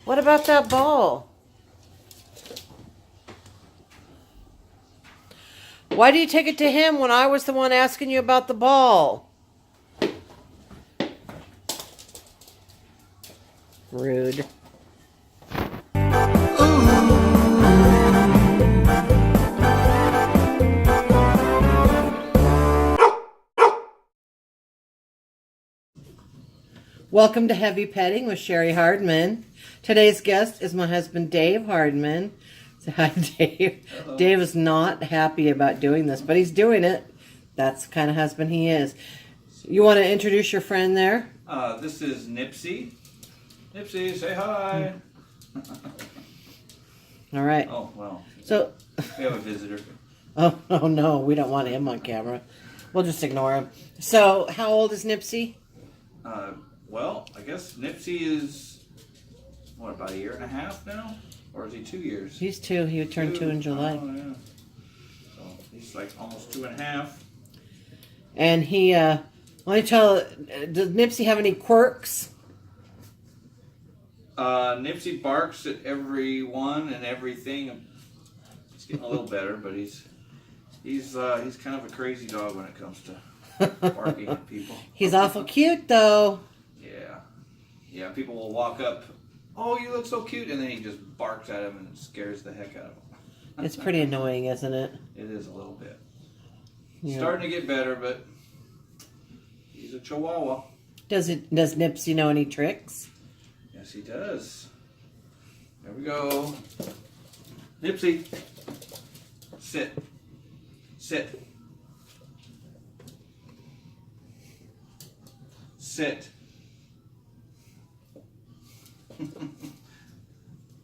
What about that ball? Why do you take it to him when I was the one asking you about the ball? Rude. Welcome to Heavy Petting with Cheri Hardman. Today's guest is my husband, Dave Hardman. Say hi, Dave. Hello. Dave is not happy about doing this, but he's doing it. That's the kind of husband he is. You want to introduce your friend there? This is Nipsey. Nipsey, say hi. All right. Oh, well. So we have a visitor. Oh no, we don't want him on camera. We'll just ignore him. So, how old is Nipsey? Well, I guess Nipsey is, what, about a year and a half now? Or is he 2 years? He's 2. He would turn 2 in July. Oh, yeah. So, he's like almost 2.5. And he, let me tell, does Nipsey have any quirks? Nipsey barks at everyone and everything. He's getting a little better, but he's kind of a crazy dog when it comes to barking at people. He's awful cute, though. Yeah, people will walk up, oh, you look so cute, and then he just barks at him and it scares the heck out of him. It's pretty annoying, isn't it? It is a little bit. Yeah. Starting to get better, but he's a chihuahua. Does Nipsey know any tricks? Yes, he does. There we go. Nipsey, sit. Sit. Sit.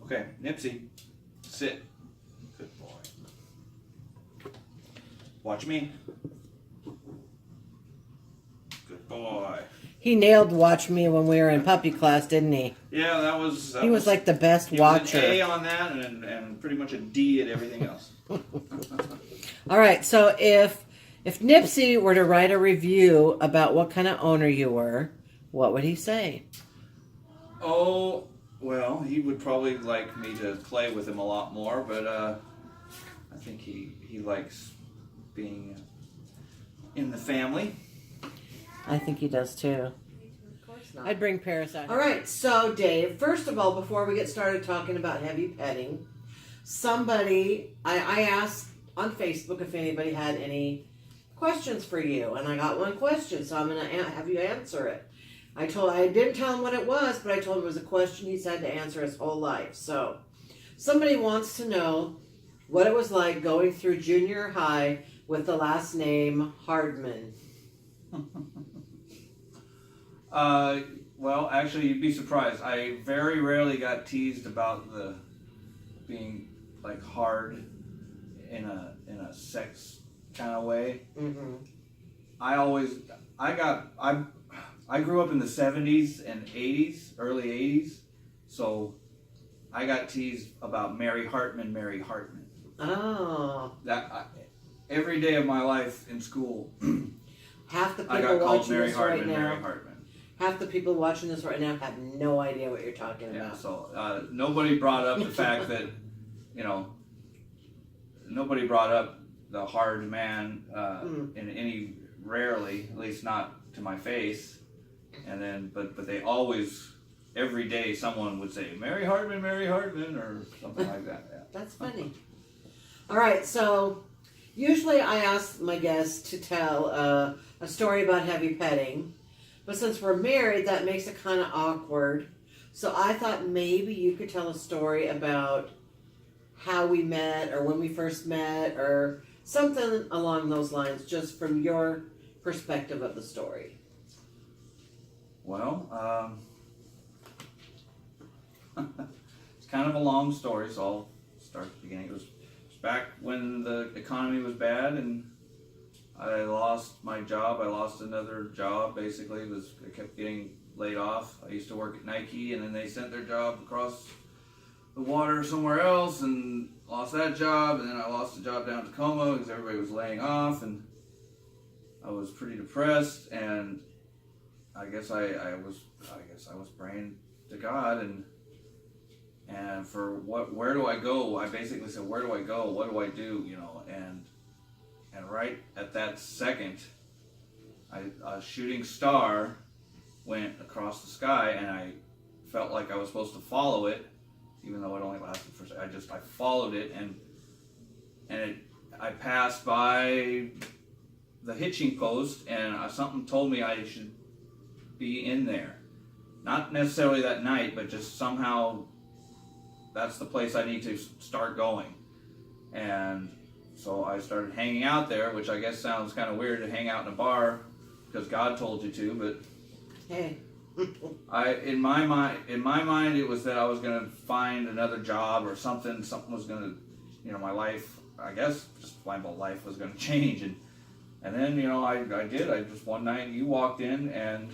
Okay, Nipsey, sit. Good boy. Watch me. Good boy. He nailed Watch Me when we were in puppy class, didn't he? Yeah, that was... He was like the best he watcher. Was an A on that and pretty much a D at everything else. All right, so if Nipsey were to write a review about what kind of owner you were, what would he say? Oh, well, he would probably like me to play with him a lot more, but I think he likes being in the family. I think he does too. Of course not. I'd bring Paris out. All right, so Dave, first of all, before we get started talking about heavy petting, I asked on Facebook if anybody had any questions for you, and I got one question, so I'm going to have you answer it. I didn't tell him what it was, but I told him it was a question he's had to answer his whole life. So, somebody wants to know what it was like going through junior high with the last name Hardman. Well, actually, you'd be surprised. I very rarely got teased about the being like hard in a sex kind of way. Mm-hmm. I grew up in the 70s and 80s, early 80s, so I got teased about Mary Hartman. Oh. Every day of my life in school, half the I people got called watching Mary this right Hartman, now, Mary Hartman. half the people watching this right now have no idea what you're talking about. So nobody brought up the fact that, nobody brought up the hard man in any, rarely, at least not to my face. And then, but they always, every day, someone would say, Mary Hardman, or something like that. Yeah. That's funny. All right, so usually I ask my guests to tell a story about heavy petting, but since we're married, that makes it kind of awkward. So I thought maybe you could tell a story about how we met, or when we first met, or something along those lines, just from your perspective of the story. Well, it's kind of a long story, so I'll start at the beginning. It was back when the economy was bad and I lost my job. I lost another job, basically. I kept getting laid off. I used to work at Nike, and then they sent their job across the water somewhere else and lost that job, and then I lost a job down in Tacoma because everybody was laying off, and I was pretty depressed, and I guess I was praying to God, and And for where do I go? I basically said, where do I go? What do I do? You know, and right at that second, a shooting star went across the sky, and I felt like I was supposed to follow it, even though it only lasted for. I followed it, and I passed by the hitching post, and something told me I should be in there. Not necessarily that night, but just somehow that's the place I need to start going. And so I started hanging out there, which I guess sounds kind of weird to hang out in a bar because God told you to, but hey. in my mind it was that I was going to find another job or something was going to, you know, my life, I guess just my whole life was going to change. And then, you know, I did. I just one night you walked in, and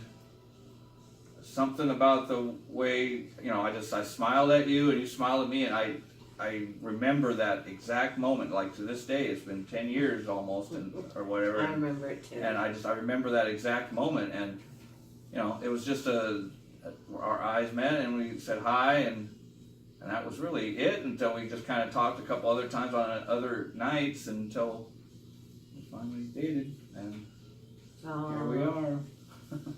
something about the way, you know, I smiled at you and you smiled at me, and I remember that exact moment. Like to this day, it's been 10 years almost, or whatever. I remember it too. And I remember that exact moment, and you know, it was just our eyes met and we said hi, and that was really it until we just kind of talked a couple other times on other nights until we finally dated, and here we are.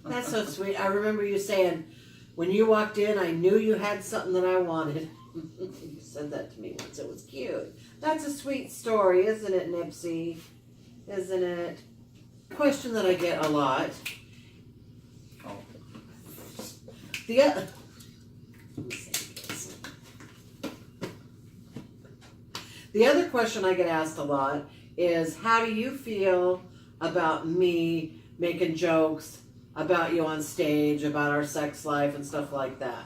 That's so sweet. I remember you saying, when you walked in, I knew you had something that I wanted. You said that to me once. It was cute. That's a sweet story, isn't it, Nipsey? Isn't it? Question that I get a lot. Oh. The other question I get asked a lot is, how do you feel about me making jokes about you on stage, about our sex life and stuff like that?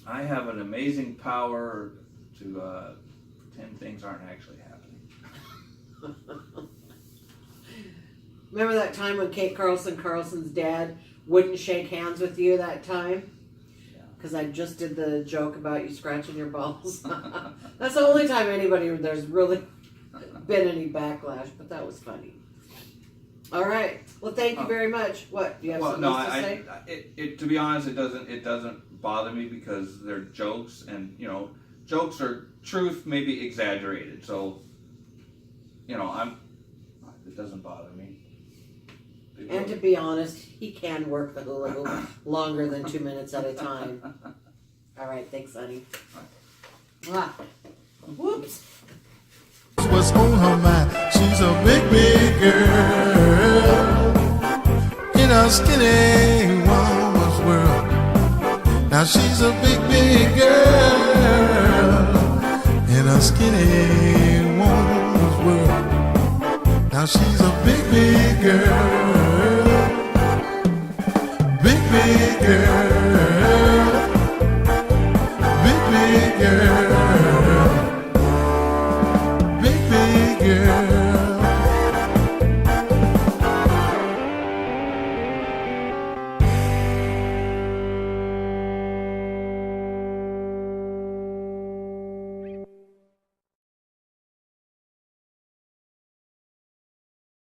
I have an amazing power to pretend things aren't actually happening. Remember that time when Kate Carlson's dad, wouldn't shake hands with you that time? Because I just did the joke about you scratching your balls. That's the only time there's really been any backlash, but that was funny. All right. Well, thank you very much. What, do you have something else to say? To be honest, it doesn't bother me because they're jokes, and you know, jokes are truth, maybe exaggerated. So, you know, it doesn't bother me. And to be honest, he can work the hula hoop longer than 2 minutes at a time. All right, thanks, honey. Ah. Whoops. What's on her mind? She's a big, big girl in a skinny woman's world. Now she's a big, big girl in a skinny woman's world. Now she's a big, big girl, big, big girl.